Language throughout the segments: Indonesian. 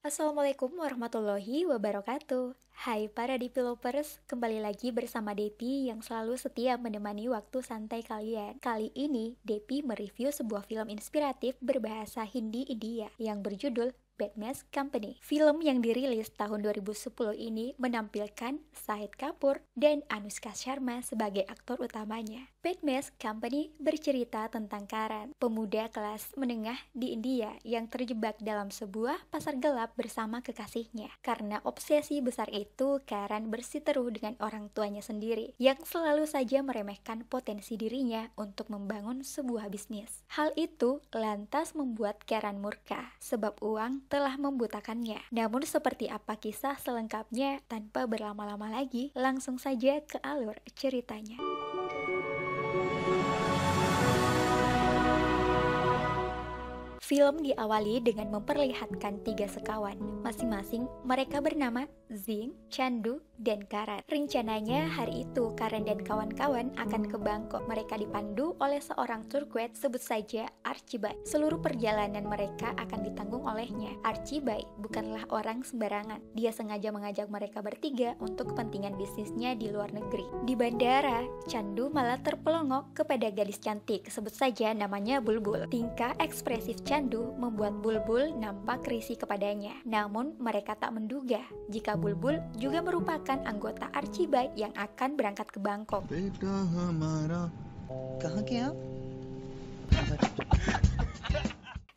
Assalamualaikum warahmatullahi wabarakatuh. Hai para developers, kembali lagi bersama Depi yang selalu setia menemani waktu santai kalian. Kali ini, Depi mereview sebuah film inspiratif berbahasa Hindi India yang berjudul Batman's Company. Film yang dirilis tahun 2010 ini menampilkan Shahid Kapoor dan Anushka Sharma sebagai aktor utamanya. Batman's Company bercerita tentang Karan, pemuda kelas menengah di India yang terjebak dalam sebuah pasar gelap bersama kekasihnya. Karena obsesi besar itu, Karan bersiteruh dengan orang tuanya sendiri yang selalu saja meremehkan potensi dirinya untuk membangun sebuah bisnis. Hal itu lantas membuat Karan murka sebab uang telah membutakannya. Namun seperti apa kisah selengkapnya? Tanpa berlama-lama lagi, langsung saja ke alur ceritanya. Film diawali dengan memperlihatkan tiga sekawan. Masing-masing mereka bernama Zing, Chandu, dan Karan. Rencananya hari itu Karan dan kawan-kawan akan ke Bangkok. Mereka dipandu oleh seorang tour guide, sebut saja Archibald. Seluruh perjalanan mereka akan ditanggung olehnya. Archibald bukanlah orang sembarangan. Dia sengaja mengajak mereka bertiga untuk kepentingan bisnisnya di luar negeri. Di bandara, Chandu malah terpelongok kepada gadis cantik, sebut saja namanya Bulbul. Tingkah ekspresif Chandu membuat Bulbul nampak risih kepadanya. Namun mereka tak menduga jika Bulbul juga merupakan anggota Archibald yang akan berangkat ke Bangkok.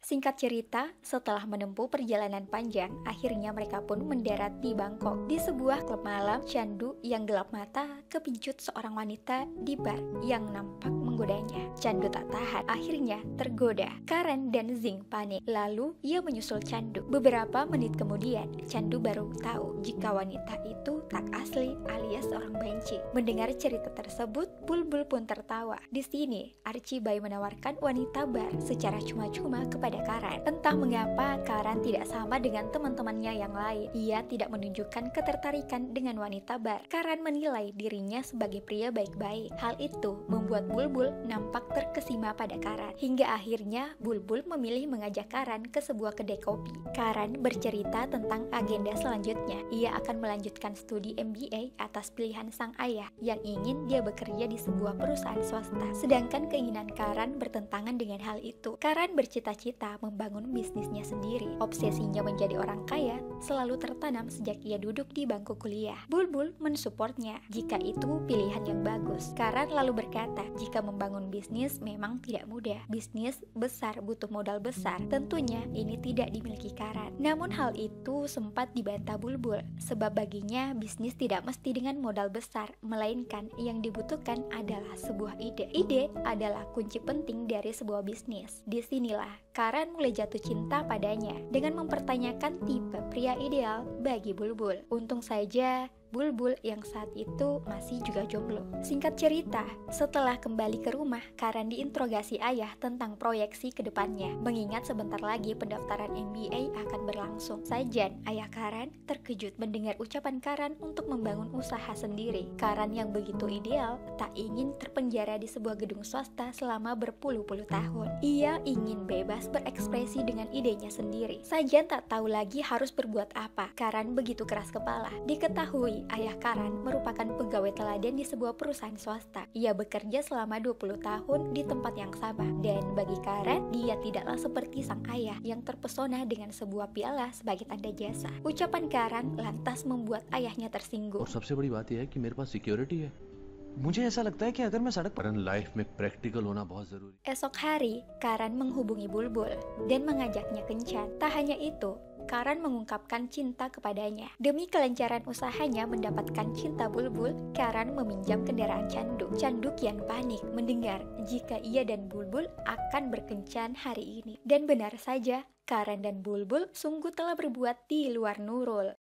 Singkat cerita, setelah menempuh perjalanan panjang, akhirnya mereka pun mendarat di Bangkok. Di sebuah klub malam, Chandu yang gelap mata kepincut seorang wanita di bar yang nampak menggodanya. Chandu tak tahan, akhirnya tergoda. Karan dan Zing panik, lalu ia menyusul Chandu. Beberapa menit kemudian, Chandu baru tahu jika wanita itu tak asli alias orang banci. Mendengar cerita tersebut, Bulbul pun tertawa. Di sini, Archibald menawarkan wanita bar secara cuma-cuma kepada Karan. Entah mengapa Karan tidak sama dengan teman-temannya yang lain. Ia tidak menunjukkan ketertarikan dengan wanita bar. Karan menilai dirinya sebagai pria baik-baik. Hal itu membuat Bulbul nampak terkesima pada Karan. Hingga akhirnya Bulbul memilih mengajak Karan ke sebuah kedai kopi. Karan bercerita tentang agenda selanjutnya. Ia akan melanjutkan studi MBA atas pilihan sang ayah yang ingin dia bekerja di sebuah perusahaan swasta. Sedangkan keinginan Karan bertentangan dengan hal itu. Karan bercita-cita membangun bisnisnya sendiri. Obsesinya menjadi orang kaya selalu tertanam sejak ia duduk di bangku kuliah. Bulbul mensupportnya jika itu pilihan yang bagus. Karan lalu berkata, jika membangun bisnis memang tidak mudah. Bisnis besar butuh modal besar. Tentunya ini tidak dimiliki Karan. Namun hal itu sempat dibantah Bulbul, sebab baginya bisnis tidak mesti dengan modal besar, melainkan yang dibutuhkan adalah sebuah ide. Ide adalah kunci penting dari sebuah bisnis. Disinilah Karan mulai jatuh cinta padanya dengan mempertanyakan tipe pria ideal bagi Bulbul. Untung saja Bulbul yang saat itu masih juga jomblo. Singkat cerita, setelah kembali ke rumah, Karan diinterogasi ayah tentang proyeksi ke depannya, mengingat sebentar lagi pendaftaran MBA akan berlangsung. Sajan, ayah Karan terkejut mendengar ucapan Karan untuk membangun usaha sendiri. Karan yang begitu ideal tak ingin terpenjara di sebuah gedung swasta selama berpuluh-puluh tahun. Ia ingin bebas berekspresi dengan idenya sendiri. Sajan tak tahu lagi harus berbuat apa. Karan begitu keras kepala. Diketahui ayah Karan merupakan pegawai teladan di sebuah perusahaan swasta. Ia bekerja selama 20 tahun di tempat yang sama. Dan bagi Karan, dia tidaklah seperti sang ayah yang terpesona dengan sebuah piala sebagai tanda jasa. Ucapan Karan lantas membuat ayahnya tersinggung. और सबसे बड़ी बात यह है कि मेरे पास सिक्योरिटी है. मुझे ऐसा लगता है कि अगर मैं सड़क पर लाइफ में प्रैक्टिकल होना बहुत जरूरी. Esok hari, Karan menghubungi Bulbul dan mengajaknya kencan. Tak hanya itu, Karan mengungkapkan cinta kepadanya. Demi kelancaran usahanya mendapatkan cinta Bulbul, Karan meminjam kendaraan Chandu. Chandu kian panik mendengar jika ia dan Bulbul akan berkencan hari ini. Dan benar saja, Karan dan Bulbul sungguh telah berbuat di luar nurul.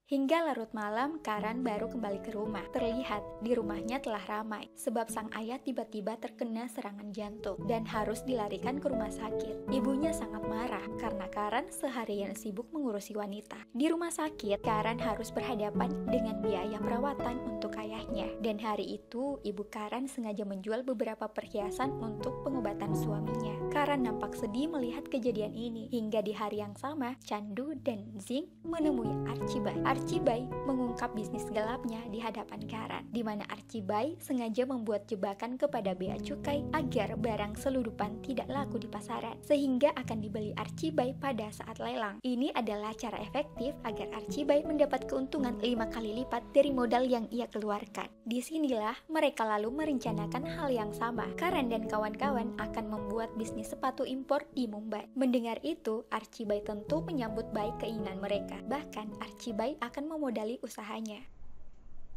Hingga larut malam, Karan baru kembali ke rumah. Terlihat di rumahnya telah ramai, sebab sang ayah tiba-tiba terkena serangan jantung dan harus dilarikan ke rumah sakit. Ibunya sangat marah karena Karan seharian sibuk mengurusi wanita. Di rumah sakit, Karan harus berhadapan dengan biaya perawatan untuk ayahnya. Dan hari itu, ibu Karan sengaja menjual beberapa perhiasan untuk pengobatan suaminya. Karan nampak sedih melihat kejadian ini. Hingga di hari yang sama, Chandu dan Zing menemui Archibald. Archibald mengungkap bisnis gelapnya di hadapan Karan, di mana Archibald sengaja membuat jebakan kepada bea cukai agar barang selundupan tidak laku di pasaran, sehingga akan dibeli Archibald pada saat lelang. Ini adalah cara efektif agar Archibald mendapat keuntungan 5 kali lipat dari modal yang ia keluarkan. Disinilah mereka lalu merencanakan hal yang sama. Karan dan kawan-kawan akan membuat bisnis sepatu impor di Mumbai. Mendengar itu, Archibald tentu menyambut baik keinginan mereka. Bahkan Archibald akan memodali usahanya.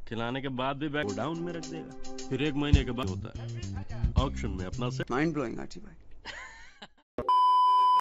खिलाने के बाद भी bag down में रख देगा, फिर 1 महीने के बाद होता है ऑक्शन में अपना से माइंड ब्लोइंग आर्ची भाई।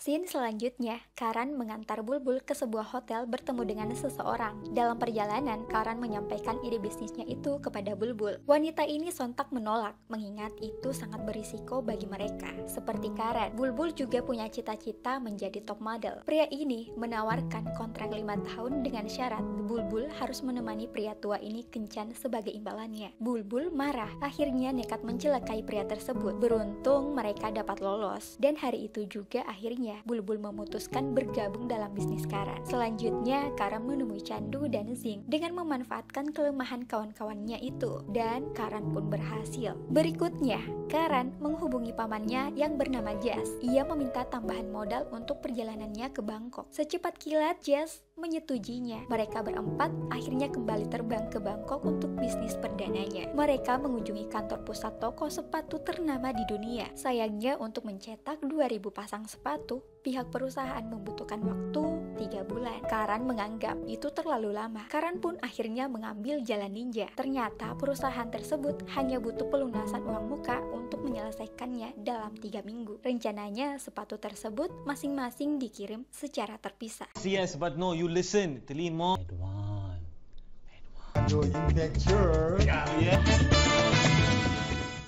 Scene selanjutnya, Karan mengantar Bulbul ke sebuah hotel bertemu dengan seseorang. Dalam perjalanan, Karan menyampaikan ide bisnisnya itu kepada Bulbul. Wanita ini sontak menolak, mengingat itu sangat berisiko bagi mereka. Seperti Karan, Bulbul juga punya cita-cita menjadi top model. Pria ini menawarkan kontrak 5 tahun dengan syarat Bulbul harus menemani pria tua ini kencan sebagai imbalannya. Bulbul marah, akhirnya nekat mencelakai pria tersebut. Beruntung mereka dapat lolos, dan hari itu juga akhirnya Bulbul memutuskan bergabung dalam bisnis Karan. Selanjutnya, Karan menemui Chandu dan Zing dengan memanfaatkan kelemahan kawan-kawannya itu, dan Karan pun berhasil. Berikutnya, Karan menghubungi pamannya yang bernama Jas. Ia meminta tambahan modal untuk perjalanannya ke Bangkok. Secepat kilat, Jas menyetujuinya. Mereka berempat akhirnya kembali terbang ke Bangkok untuk bisnis perdananya. Mereka mengunjungi kantor pusat toko sepatu ternama di dunia. Sayangnya, untuk mencetak 2000 pasang sepatu, pihak perusahaan membutuhkan waktu 3 bulan. Karan menganggap itu terlalu lama. Karan pun akhirnya mengambil jalan ninja. Ternyata perusahaan tersebut hanya butuh pelunasan uang muka untuk menyelesaikannya dalam 3 minggu. Rencananya sepatu tersebut masing-masing dikirim secara terpisah. Yes, but no, you listen. Telimo.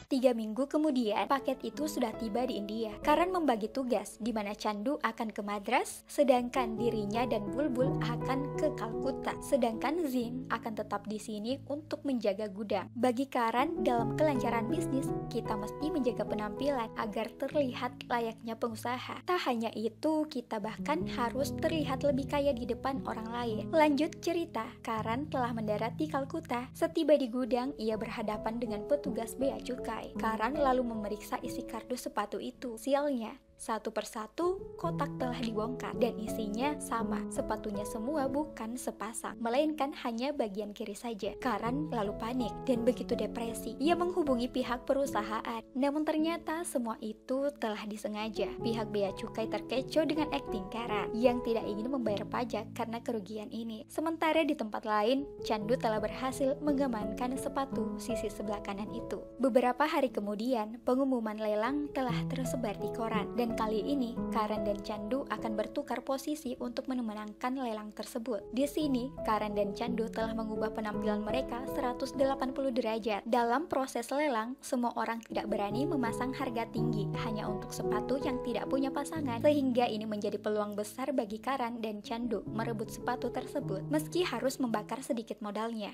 3 minggu kemudian, paket itu sudah tiba di India. Karan membagi tugas, di mana Chandu akan ke Madras, sedangkan dirinya dan Bulbul akan ke Kalkutta. Sedangkan Zing akan tetap di sini untuk menjaga gudang. Bagi Karan, dalam kelancaran bisnis, kita mesti menjaga penampilan agar terlihat layaknya pengusaha. Tak hanya itu, kita bahkan harus terlihat lebih kaya di depan orang lain. Lanjut cerita, Karan telah mendarat di Kalkutta. Setiba di gudang, ia berhadapan dengan petugas bea cukai. Karan lalu memeriksa isi kardus sepatu itu. Sialnya, satu persatu kotak telah dibongkar dan isinya sama. Sepatunya semua bukan sepasang, melainkan hanya bagian kiri saja. Karan lalu panik dan begitu depresi. Ia menghubungi pihak perusahaan, namun ternyata semua itu telah disengaja. Pihak bea cukai terkecoh dengan akting Karan yang tidak ingin membayar pajak karena kerugian ini. Sementara di tempat lain, Chandu telah berhasil mengamankan sepatu sisi sebelah kanan itu. Beberapa hari kemudian, pengumuman lelang telah tersebar di koran, dan kali ini Karan dan Chandu akan bertukar posisi untuk memenangkan lelang tersebut. Di sini, Karan dan Chandu telah mengubah penampilan mereka 180 derajat. Dalam proses lelang, semua orang tidak berani memasang harga tinggi hanya untuk sepatu yang tidak punya pasangan, sehingga ini menjadi peluang besar bagi Karan dan Chandu merebut sepatu tersebut, meski harus membakar sedikit modalnya.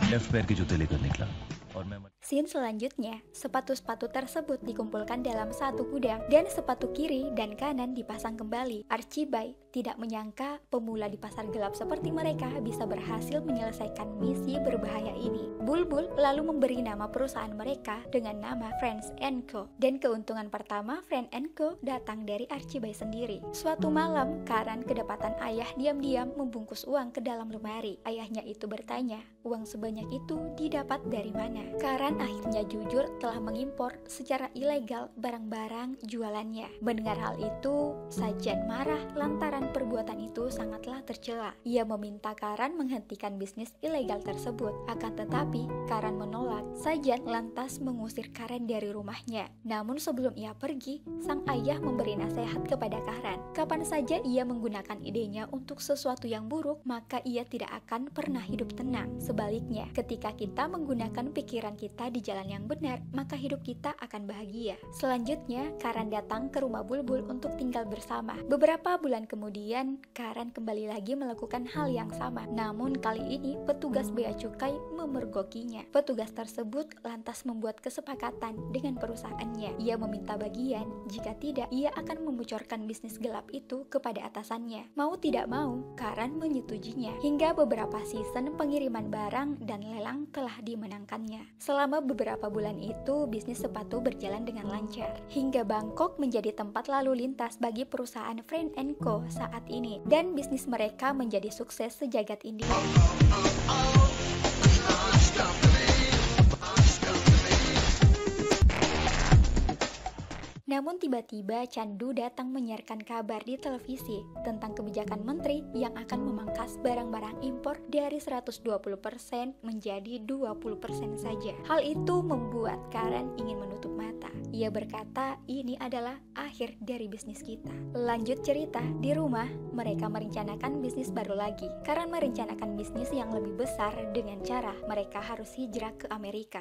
Left पैर के जूते लेकर निकला और मैं Scene selanjutnya, sepatu-sepatu tersebut dikumpulkan dalam satu gudang dan sepatu kiri dan kanan dipasang kembali. Archibald tidak menyangka pemula di pasar gelap seperti mereka bisa berhasil menyelesaikan misi berbahaya ini. Bulbul lalu memberi nama perusahaan mereka dengan nama Friends & Co. Dan keuntungan pertama Friends & Co datang dari Archibald sendiri. Suatu malam, Karan kedapatan ayah diam-diam membungkus uang ke dalam lemari. Ayahnya itu bertanya, uang sebanyak itu didapat dari mana? Karan akhirnya jujur telah mengimpor secara ilegal barang-barang jualannya. Mendengar hal itu, Sajan marah lantaran perbuatan itu sangatlah tercela. Ia meminta Karan menghentikan bisnis ilegal tersebut. Akan tetapi, Karan menolak. Sajan lantas mengusir Karan dari rumahnya. Namun sebelum ia pergi, sang ayah memberi nasihat kepada Karan. Kapan saja ia menggunakan idenya untuk sesuatu yang buruk, maka ia tidak akan pernah hidup tenang. Sebaliknya, ketika kita menggunakan pikiran kita di jalan yang benar, maka hidup kita akan bahagia. Selanjutnya, Karan datang ke rumah Bulbul untuk tinggal bersama. Beberapa bulan kemudian, Karan kembali lagi melakukan hal yang sama. Namun kali ini, petugas bea cukai memergokinya. Petugas tersebut lantas membuat kesepakatan dengan perusahaannya. Ia meminta bagian, jika tidak, ia akan membocorkan bisnis gelap itu kepada atasannya. Mau tidak mau, Karan menyetujuinya. Hingga beberapa season pengiriman barang dan lelang telah dimenangkannya. Selama beberapa bulan itu, bisnis sepatu berjalan dengan lancar. Hingga Bangkok menjadi tempat lalu lintas bagi perusahaan Friend & Co saat ini. Dan bisnis mereka menjadi sukses sejagat India. Namun tiba-tiba Chandu datang menyiarkan kabar di televisi tentang kebijakan menteri yang akan memangkas barang-barang impor dari 120% menjadi 20% saja. Hal itu membuat Karan ingin menutup mata. Ia berkata, ini adalah akhir dari bisnis kita. Lanjut cerita, di rumah mereka merencanakan bisnis baru lagi. Karan merencanakan bisnis yang lebih besar dengan cara mereka harus hijrah ke Amerika.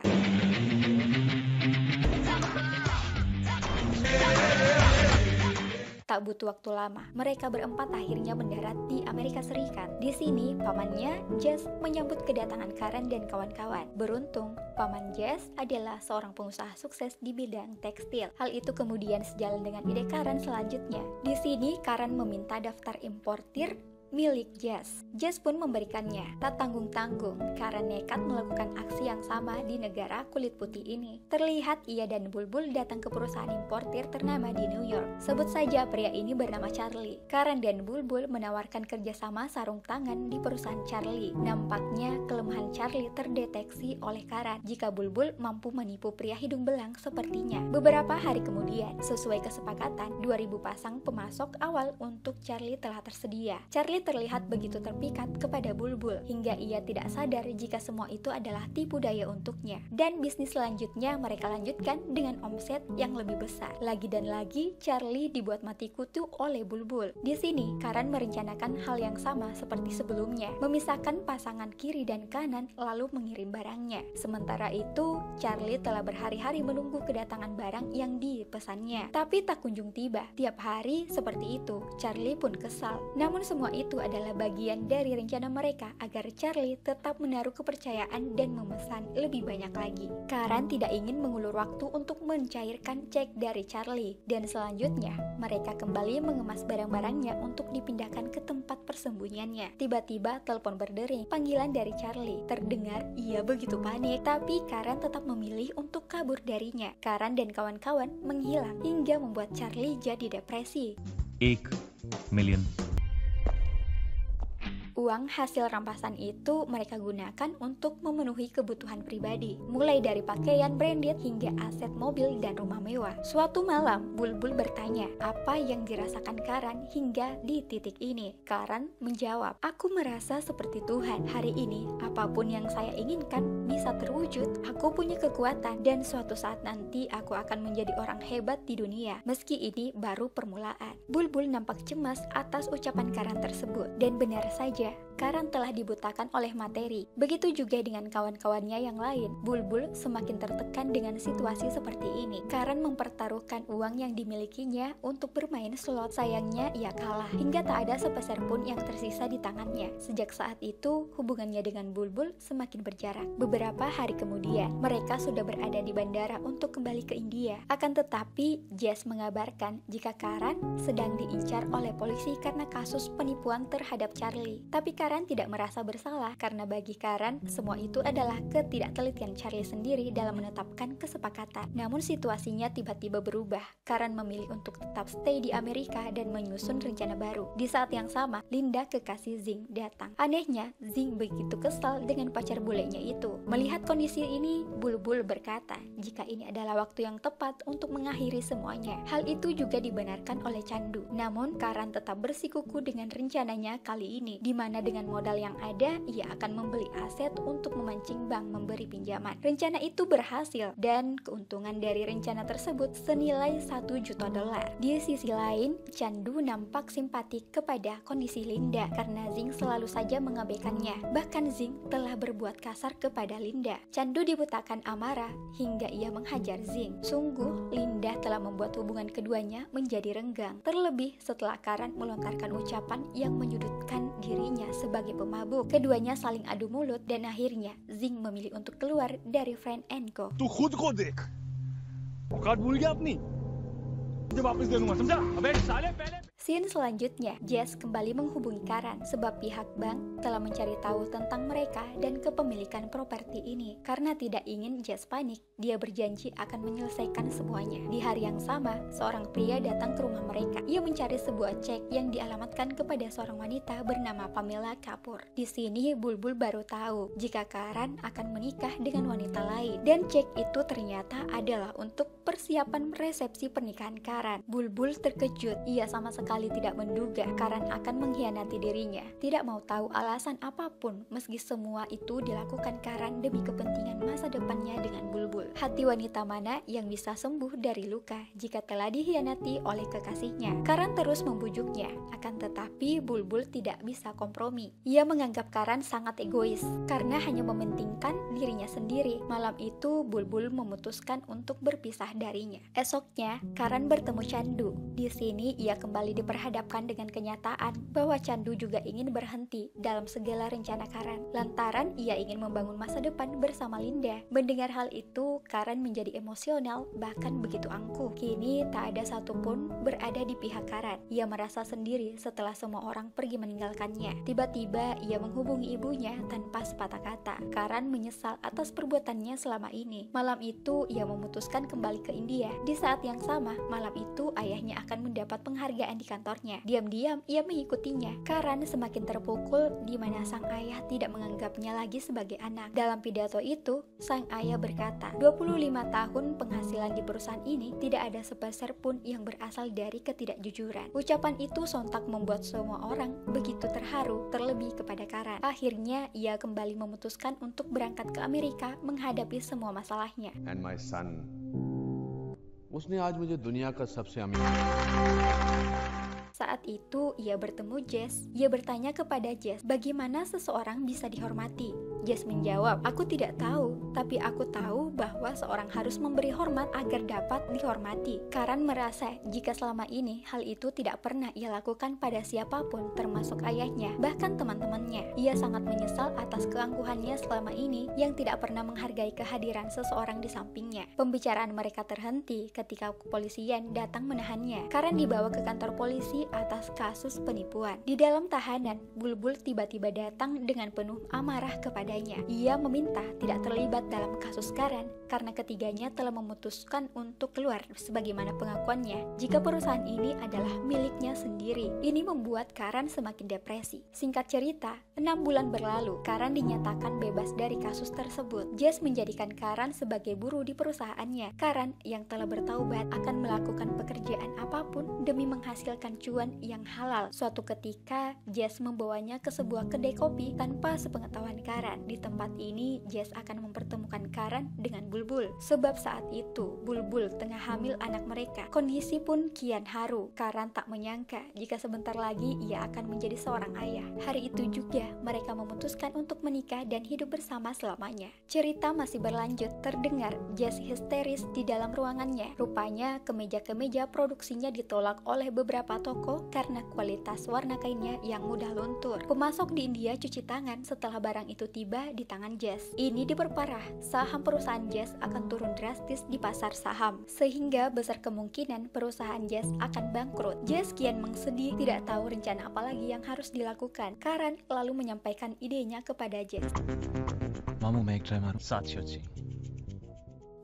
Tak butuh waktu lama, mereka berempat akhirnya mendarat di Amerika Serikat. Di sini, pamannya, Jess, menyambut kedatangan Karan dan kawan-kawan. Beruntung, paman Jess adalah seorang pengusaha sukses di bidang tekstil. Hal itu kemudian sejalan dengan ide Karan selanjutnya. Di sini, Karan meminta daftar importir milik Jess. Jess pun memberikannya. Tak tanggung-tanggung, Karan nekat melakukan aksi yang sama di negara kulit putih ini. Terlihat ia dan Bulbul datang ke perusahaan importir ternama di New York. Sebut saja pria ini bernama Charlie. Karan dan Bulbul menawarkan kerjasama sarung tangan di perusahaan Charlie. Nampaknya kelemahan Charlie terdeteksi oleh Karan jika Bulbul mampu menipu pria hidung belang sepertinya. Beberapa hari kemudian, sesuai kesepakatan, 2000 pasang pemasok awal untuk Charlie telah tersedia. Charlie terlihat begitu terpikat kepada Bulbul hingga ia tidak sadar jika semua itu adalah tipu daya untuknya. Dan bisnis selanjutnya mereka lanjutkan dengan omset yang lebih besar. Lagi dan lagi Charlie dibuat mati kutu oleh Bulbul. Di sini Karan merencanakan hal yang sama seperti sebelumnya, memisahkan pasangan kiri dan kanan lalu mengirim barangnya. Sementara itu Charlie telah berhari-hari menunggu kedatangan barang yang dipesannya, tapi tak kunjung tiba. Tiap hari seperti itu, Charlie pun kesal. Namun semua itu adalah bagian dari rencana mereka agar Charlie tetap menaruh kepercayaan dan memesan lebih banyak lagi. Karan tidak ingin mengulur waktu untuk mencairkan cek dari Charlie, dan selanjutnya mereka kembali mengemas barang-barangnya untuk dipindahkan ke tempat persembunyiannya. Tiba-tiba telepon berdering, panggilan dari Charlie. Terdengar ia begitu panik, tapi Karan tetap memilih untuk kabur darinya. Karan dan kawan-kawan menghilang hingga membuat Charlie jadi depresi. 1 million. Uang hasil rampasan itu mereka gunakan untuk memenuhi kebutuhan pribadi, mulai dari pakaian branded hingga aset mobil dan rumah mewah. Suatu malam, Bulbul bertanya apa yang dirasakan Karan hingga di titik ini. Karan menjawab, aku merasa seperti Tuhan. Hari ini, apapun yang saya inginkan bisa terwujud. Aku punya kekuatan dan suatu saat nanti aku akan menjadi orang hebat di dunia. Meski ini baru permulaan. Bulbul nampak cemas atas ucapan Karan tersebut, dan benar saja, Karan telah dibutakan oleh materi. Begitu juga dengan kawan-kawannya yang lain. Bulbul semakin tertekan dengan situasi seperti ini. Karan mempertaruhkan uang yang dimilikinya untuk bermain slot. Sayangnya ia kalah, hingga tak ada sepeser pun yang tersisa di tangannya. Sejak saat itu, hubungannya dengan Bulbul semakin berjarak. Beberapa hari kemudian, mereka sudah berada di bandara untuk kembali ke India. Akan tetapi, Jess mengabarkan jika Karan sedang diincar oleh polisi karena kasus penipuan terhadap Charlie. Tapi Karan tidak merasa bersalah karena bagi Karan semua itu adalah ketidaktelitian Charlie sendiri dalam menetapkan kesepakatan. Namun situasinya tiba-tiba berubah. Karan memilih untuk tetap stay di Amerika dan menyusun rencana baru. Di saat yang sama, Linda, kekasih Zing, datang. Anehnya, Zing begitu kesal dengan pacar bulenya itu. Melihat kondisi ini, Bulbul berkata jika ini adalah waktu yang tepat untuk mengakhiri semuanya. Hal itu juga dibenarkan oleh Chandu. Namun Karan tetap bersikuku dengan rencananya kali ini, di mana dengan modal yang ada, ia akan membeli aset untuk memancing bank memberi pinjaman. Rencana itu berhasil dan keuntungan dari rencana tersebut senilai $1 juta. Di sisi lain, Chandu nampak simpatik kepada kondisi Linda karena Zing selalu saja mengabaikannya. Bahkan Zing telah berbuat kasar kepada Linda. Chandu dibutakan amarah hingga ia menghajar Zing. Sungguh, Linda telah membuat hubungan keduanya menjadi renggang. Terlebih setelah Karan melontarkan ucapan yang menyudutkan dirinya sebagai pemabuk. Keduanya saling adu mulut dan akhirnya Zing memilih untuk keluar dari Friend and Co. तू खुद को देख औकात भूल गया अपनी मुझे वापस दे दूंगा समझा अबे साले पहले Scene selanjutnya, Jess kembali menghubungi Karan sebab pihak bank telah mencari tahu tentang mereka dan kepemilikan properti ini. Karena tidak ingin Jess panik, dia berjanji akan menyelesaikan semuanya. Di hari yang sama, seorang pria datang ke rumah mereka. Ia mencari sebuah cek yang dialamatkan kepada seorang wanita bernama Pamela Kapoor. Di sini Bulbul baru tahu jika Karan akan menikah dengan wanita lain, dan cek itu ternyata adalah untuk persiapan resepsi pernikahan Karan. Bulbul terkejut. Ia sama sekali tidak menduga Karan akan mengkhianati dirinya. Tidak mau tahu alasan apapun, meski semua itu dilakukan Karan demi kepentingan masa depannya dengan Bulbul. Hati wanita mana yang bisa sembuh dari luka jika telah dikhianati oleh kekasihnya? Karan terus membujuknya, akan tetapi Bulbul tidak bisa kompromi. Ia menganggap Karan sangat egois karena hanya mementingkan dirinya sendiri. Malam itu Bulbul memutuskan untuk berpisah darinya. Esoknya Karan bertemu Chandu. Di sini ia kembali diperhadapkan dengan kenyataan bahwa Chandu juga ingin berhenti dalam segala rencana Karan, lantaran ia ingin membangun masa depan bersama Linda. Mendengar hal itu, Karan menjadi emosional, bahkan begitu angkuh. Kini tak ada satupun berada di pihak Karan. Ia merasa sendiri setelah semua orang pergi meninggalkannya. Tiba-tiba ia menghubungi ibunya tanpa sepatah kata. Karan menyesal atas perbuatannya selama ini. Malam itu ia memutuskan kembali ke India. Di saat yang sama, malam itu ayahnya akan mendapat penghargaan di kantornya. Diam-diam ia mengikutinya. Karan semakin terpukul di mana sang ayah tidak menganggapnya lagi sebagai anak. Dalam pidato itu, sang ayah berkata, 25 tahun penghasilan di perusahaan ini tidak ada sepeser pun yang berasal dari ketidakjujuran. Ucapan itu sontak membuat semua orang begitu terharu, terlebih kepada Karan. Akhirnya ia kembali memutuskan untuk berangkat ke Amerika menghadapi semua masalahnya. And my son, उसने आज मुझे दुनिया का सबसे अमीर Saat itu ia bertemu Jess. Ia bertanya kepada Jess, bagaimana seseorang bisa dihormati? Jess menjawab, aku tidak tahu, tapi aku tahu bahwa seorang harus memberi hormat agar dapat dihormati. Karan merasa jika selama ini hal itu tidak pernah ia lakukan pada siapapun, termasuk ayahnya, bahkan teman-temannya. Ia sangat menyesal atas keangkuhannya selama ini yang tidak pernah menghargai kehadiran seseorang di sampingnya. Pembicaraan mereka terhenti ketika kepolisian datang menahannya. Karan dibawa ke kantor polisi atas kasus penipuan. Di dalam tahanan, Bulbul tiba-tiba datang dengan penuh amarah kepadanya. Ia meminta tidak terlibat dalam kasus Karan karena ketiganya telah memutuskan untuk keluar sebagaimana pengakuannya jika perusahaan ini adalah miliknya sendiri. Ini membuat Karan semakin depresi. Singkat cerita, 6 bulan berlalu, Karan dinyatakan bebas dari kasus tersebut. Jess menjadikan Karan sebagai buruh di perusahaannya. Karan yang telah bertaubat akan melakukan pekerjaan apapun demi menghasilkan cuan yang halal. Suatu ketika, Jess membawanya ke sebuah kedai kopi tanpa sepengetahuan Karan. Di tempat ini, Jess akan mempertemukan Karan dengan Bulbul. Sebab saat itu, Bulbul tengah hamil anak mereka. Kondisi pun kian haru. Karan tak menyangka jika sebentar lagi ia akan menjadi seorang ayah. Hari itu juga, mereka memutuskan untuk menikah dan hidup bersama selamanya. Cerita masih berlanjut. Terdengar Jess histeris di dalam ruangannya. Rupanya, kemeja-kemeja produksinya akhirnya ditolak oleh beberapa toko karena kualitas warna kainnya yang mudah luntur. Pemasok di India cuci tangan setelah barang itu tiba di tangan Jess. Ini diperparah, saham perusahaan Jess akan turun drastis di pasar saham, sehingga besar kemungkinan perusahaan Jess akan bangkrut. Jess kian mengsedih, tidak tahu rencana apa lagi yang harus dilakukan. Karan lalu menyampaikan idenya kepada Jess, मामू मैं एक ट्राई मारूं साथियों जी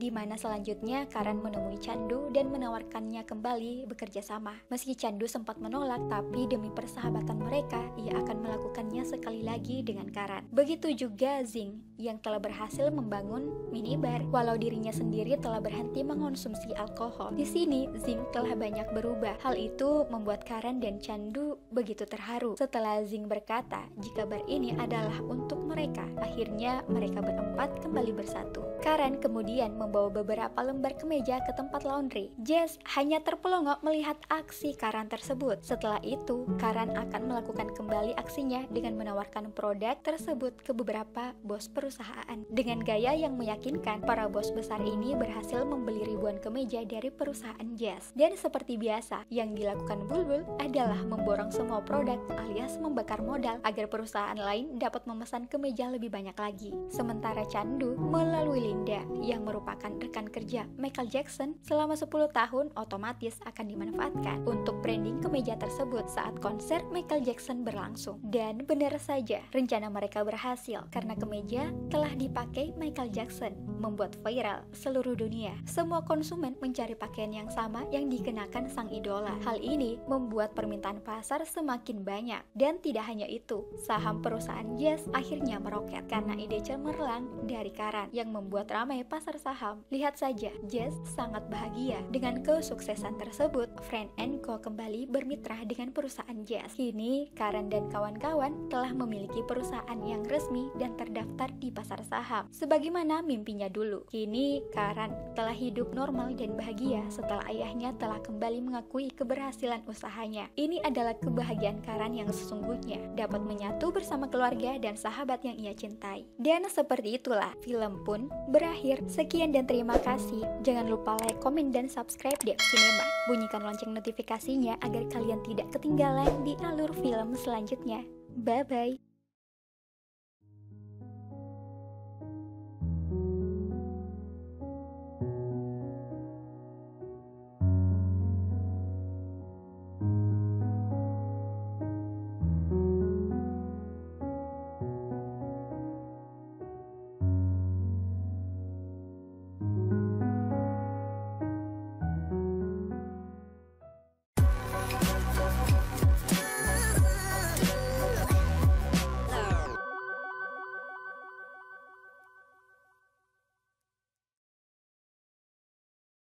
di mana selanjutnya Karan menemui Chandu dan menawarkannya kembali bekerja sama. Meski Chandu sempat menolak, tapi demi persahabatan mereka, ia akan melakukannya sekali lagi dengan Karan. Begitu juga Zing yang telah berhasil membangun minibar, walau dirinya sendiri telah berhenti mengonsumsi alkohol. Di sini Zing telah banyak berubah. Hal itu membuat Karan dan Chandu begitu terharu. Setelah Zing berkata jika bar ini adalah untuk mereka, akhirnya mereka berempat kembali bersatu. Karan kemudian membawa beberapa lembar kemeja ke tempat laundry. Jess hanya terpelongok melihat aksi Karan tersebut. Setelah itu, Karan akan melakukan kembali aksinya dengan menawarkan produk tersebut ke beberapa bos perusahaan. Dengan gaya yang meyakinkan, para bos besar ini berhasil membeli ribuan kemeja dari perusahaan Jess. Dan seperti biasa, yang dilakukan Bulbul adalah memborong semua produk alias membakar modal agar perusahaan lain dapat memesan kemeja lebih banyak lagi. Sementara Chandu melalui Linda yang merupakan rekan kerja Michael Jackson selama 10 tahun otomatis akan dimanfaatkan untuk branding kemeja tersebut saat konser Michael Jackson berlangsung. Dan benar saja, rencana mereka berhasil karena kemeja telah dipakai Michael Jackson, membuat viral seluruh dunia. Semua konsumen mencari pakaian yang sama yang dikenakan sang idola. Hal ini membuat permintaan pasar semakin banyak. Dan tidak hanya itu, saham perusahaan Jess akhirnya meroket karena ide cemerlang dari Karan yang membuat ramai pasar saham. Lihat saja, Jess sangat bahagia dengan kesuksesan tersebut. Friend & Co kembali bermitra dengan perusahaan Jess. Kini, Karan dan kawan-kawan telah memiliki perusahaan yang resmi dan terdaftar di pasar saham. Sebagaimana mimpinya dulu. Kini, Karan telah hidup normal dan bahagia setelah ayahnya telah kembali mengakui keberhasilan usahanya. Ini adalah kebahagiaan Karan yang sesungguhnya, dapat menyatu bersama keluarga dan sahabat yang ia cintai. Dan seperti itulah, film pun berakhir. Sekian dan terima kasih. Jangan lupa like, komen, dan subscribe Dev Cinema. Bunyikan lonceng notifikasinya agar kalian tidak ketinggalan di alur film selanjutnya. Bye-bye.